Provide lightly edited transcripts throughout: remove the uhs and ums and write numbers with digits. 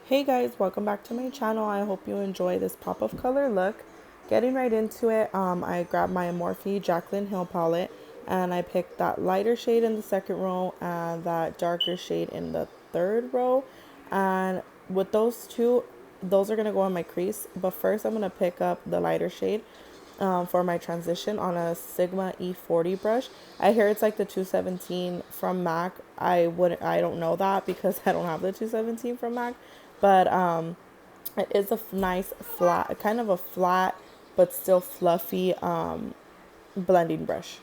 Hey guys, welcome back to my channel. I hope you enjoy this pop of color look. Getting right into it, I grabbed my Morphe Jaclyn Hill palette and I picked that lighter shade in the second row and that darker shade in the third row. And with those two, those are going to go on my crease. But first I'm going to pick up the lighter shade for my transition on a Sigma E40 brush. I hear it's like the 217 from MAC. I don't know that because I don't have the 217 from MAC, but it is a nice flat, kind of a flat but still fluffy blending brush.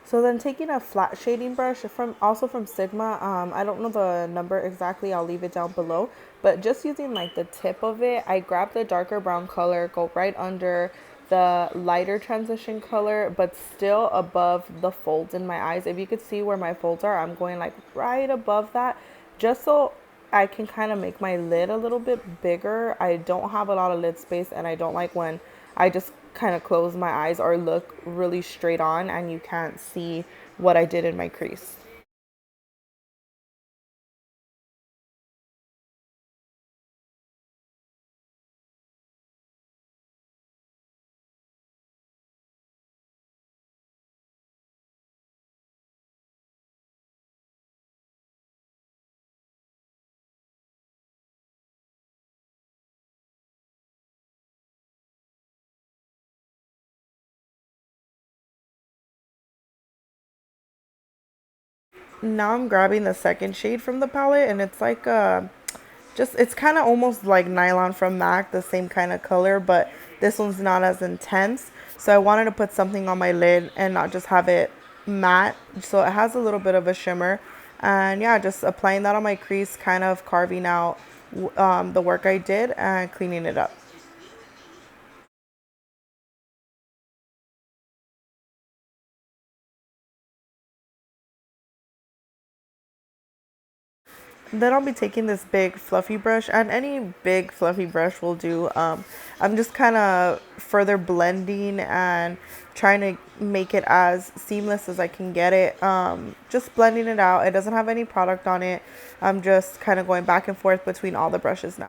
So then taking a flat shading brush from Sigma, I don't know the number exactly, I'll leave it down below, but just using like the tip of it, I grab the darker brown color, go right under the lighter transition color, but still above the folds in my eyes. If you could see where my folds are, I'm going like right above that, just so I can kind of make my lid a little bit bigger. I don't have a lot of lid space and I don't like when I just kind of close my eyes or look really straight on and you can't see what I did in my crease. Now I'm grabbing the second shade from the palette and it's like it's kind of almost like Nylon from MAC, the same kind of color, but this one's not as intense. So I wanted to put something on my lid and not just have it matte. So it has a little bit of a shimmer. And yeah, just applying that on my crease, kind of carving out the work I did and cleaning it up. Then I'll be taking this big fluffy brush, and any big fluffy brush will do. I'm just kind of further blending and trying to make it as seamless as I can get it. Just blending it out. It doesn't have any product on it. I'm just kind of going back and forth between all the brushes now.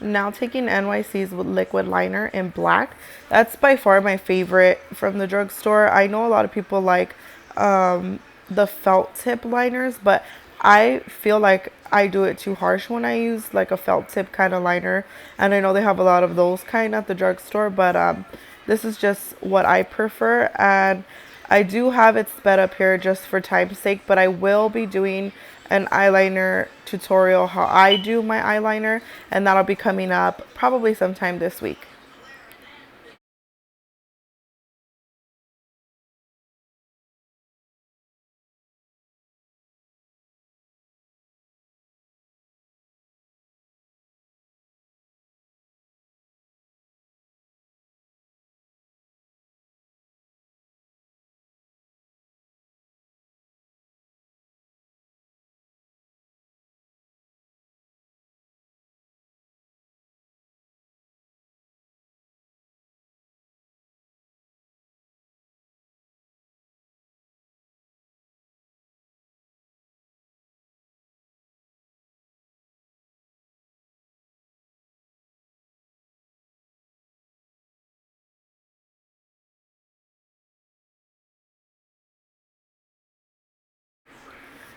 Now taking NYC's Liquid Liner in black. That's by far my favorite from the drugstore. I know a lot of people like the felt tip liners, but I feel like I do it too harsh when I use like a felt tip kind of liner. And I know they have a lot of those kind at the drugstore, but this is just what I prefer. And I do have it sped up here just for time's sake, but I will be doing an eyeliner tutorial how I do my eyeliner, and that'll be coming up probably sometime this week.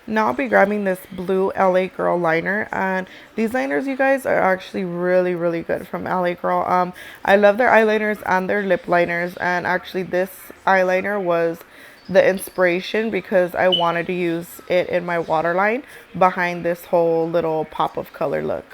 Now I'll be grabbing this blue LA Girl liner, and these liners, you guys, are actually really good from LA Girl. I love their eyeliners and their lip liners, and actually this eyeliner was the inspiration because I wanted to use it in my waterline behind this whole little pop of color look.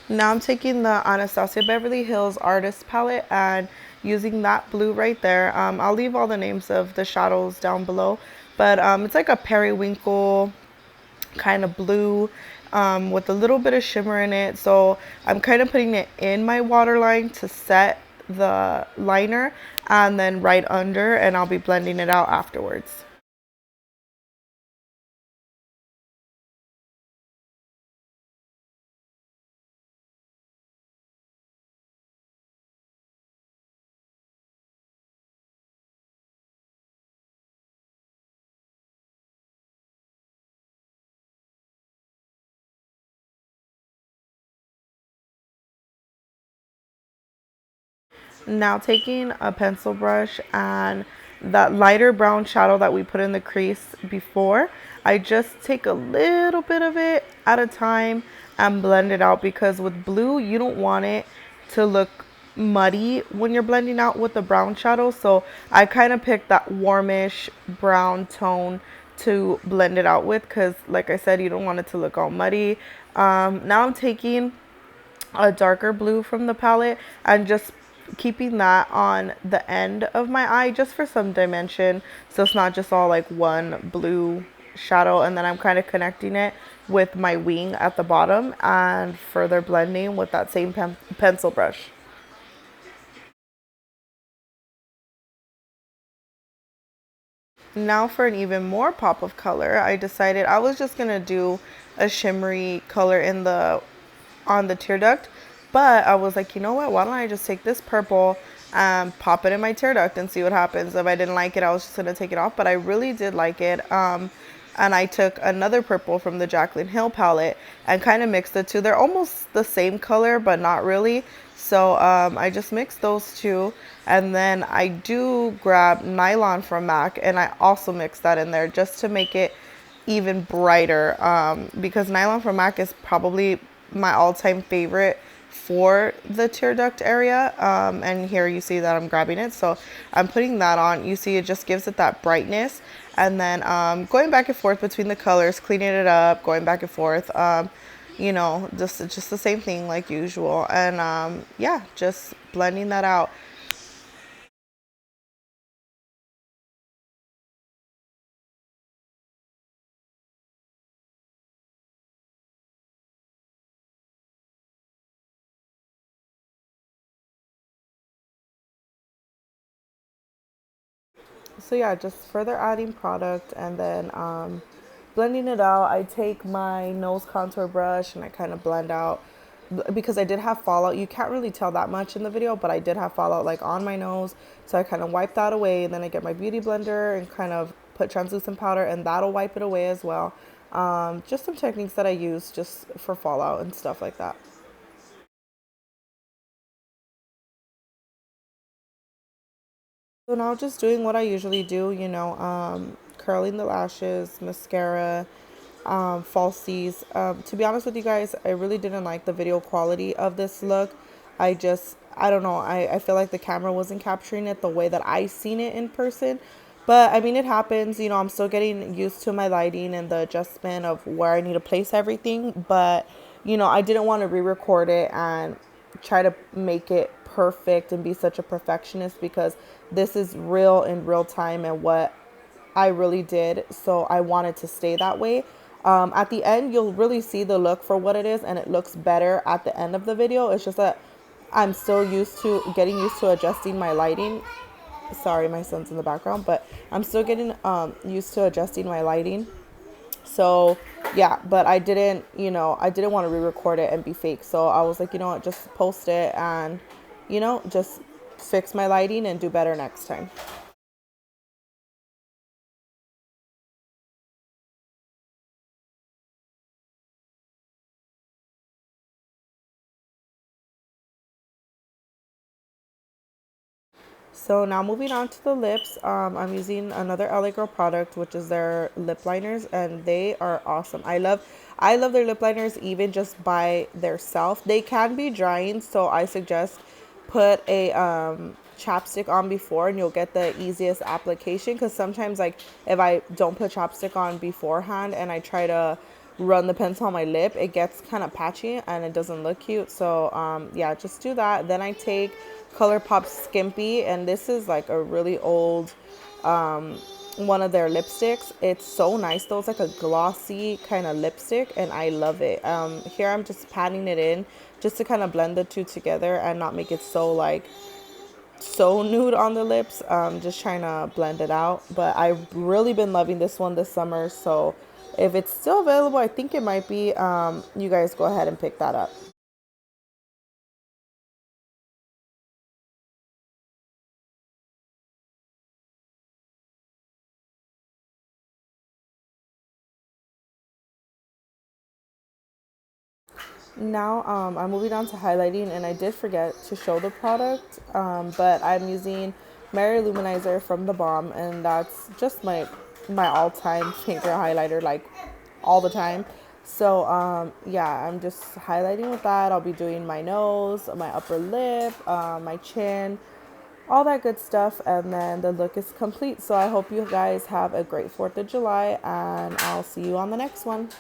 Now I'm taking the Anastasia Beverly Hills Artist Palette and using that blue right there. I'll leave all the names of the shadows down below, but it's like a periwinkle kind of blue. with a little bit of shimmer in it. So I'm kind of putting it in my waterline to set the liner and then right under, and I'll be blending it out afterwards. Now taking a pencil brush and that lighter brown shadow that we put in the crease before, I just take a little bit of it at a time and blend it out, because with blue you don't want it to look muddy when you're blending out with the brown shadow. So I kind of picked that warmish brown tone to blend it out with, because like I said, you don't want it to look all muddy. Now I'm taking a darker blue from the palette and just keeping that on the end of my eye just for some dimension, so it's not just all like one blue shadow. And then I'm kind of connecting it with my wing at the bottom and further blending with that same pencil brush. Now for an even more pop of color, I decided I was just gonna do a shimmery color in the on the tear duct, but I was like, you know what, why don't I just take this purple and pop it in my tear duct and see what happens. If I didn't like it, I was just gonna take it off, but I really did like it. And I took another purple from the Jaclyn Hill palette and kind of mixed the two. They're almost the same color, but not really. So I just mixed those two, and then I do grab Nylon from MAC and I also mix that in there just to make it even brighter, because Nylon from MAC is probably my all-time favorite for the tear duct area. And here you see that I'm grabbing it, so I'm putting that on. You see it just gives it that brightness, and then going back and forth between the colors, cleaning it up, going back and forth, you know, just the same thing like usual. And yeah, just blending that out. So yeah, just further adding product, and then blending it out. I take my nose contour brush and I kind of blend out, because I did have fallout. You can't really tell that much in the video, but I did have fallout like on my nose, so I kind of wipe that away, and then I get my beauty blender and kind of put translucent powder, and that'll wipe it away as well. Just some techniques that I use just for fallout and stuff like that. So now just doing what I usually do, you know, curling the lashes, mascara, falsies. To be honest with you guys, I really didn't like the video quality of this look. I don't know, I feel like the camera wasn't capturing it the way that I seen it in person. But I mean, it happens, you know, I'm still getting used to my lighting and the adjustment of where I need to place everything. But, you know, I didn't want to re-record it and try to make it perfect and be such a perfectionist, because this is real in real time and what I really did. So I wanted to stay that way. At the end, you'll really see the look for what it is, and it looks better at the end of the video. It's just that I'm still getting used to adjusting my lighting. Sorry, my son's in the background, but I'm still getting used to adjusting my lighting. So yeah, but I didn't, you know, I didn't want to re-record it and be fake. So I was like, you know what, just post it and, you know, just fix my lighting and do better next time. So now moving on to the lips, I'm using another LA Girl product, which is their lip liners, and they are awesome. I love their lip liners even just by their self. They can be drying, so I suggest put a chapstick on before, and you'll get the easiest application. Because sometimes, like, if I don't put chapstick on beforehand and I try to run the pencil on my lip, it gets kind of patchy and it doesn't look cute. So yeah, just do that. Then I take ColourPop Skimmpy, and this is like a really old one of their lipsticks. It's so nice though. It's like a glossy kind of lipstick and I love it. Here I'm just patting it in just to kind of blend the two together and not make it so like so nude on the lips. Just trying to blend it out, but I've really been loving this one this summer, so if it's still available, I think it might be, you guys go ahead and pick that up. Now I'm moving on to highlighting, and I did forget to show the product, but I'm using Mary Luminizer from The Balm, and that's just my all-time favorite highlighter, like all the time. So yeah, I'm just highlighting with that. I'll be doing my nose, my upper lip, my chin, all that good stuff, and then the look is complete. So I hope you guys have a great 4th of July, and I'll see you on the next one.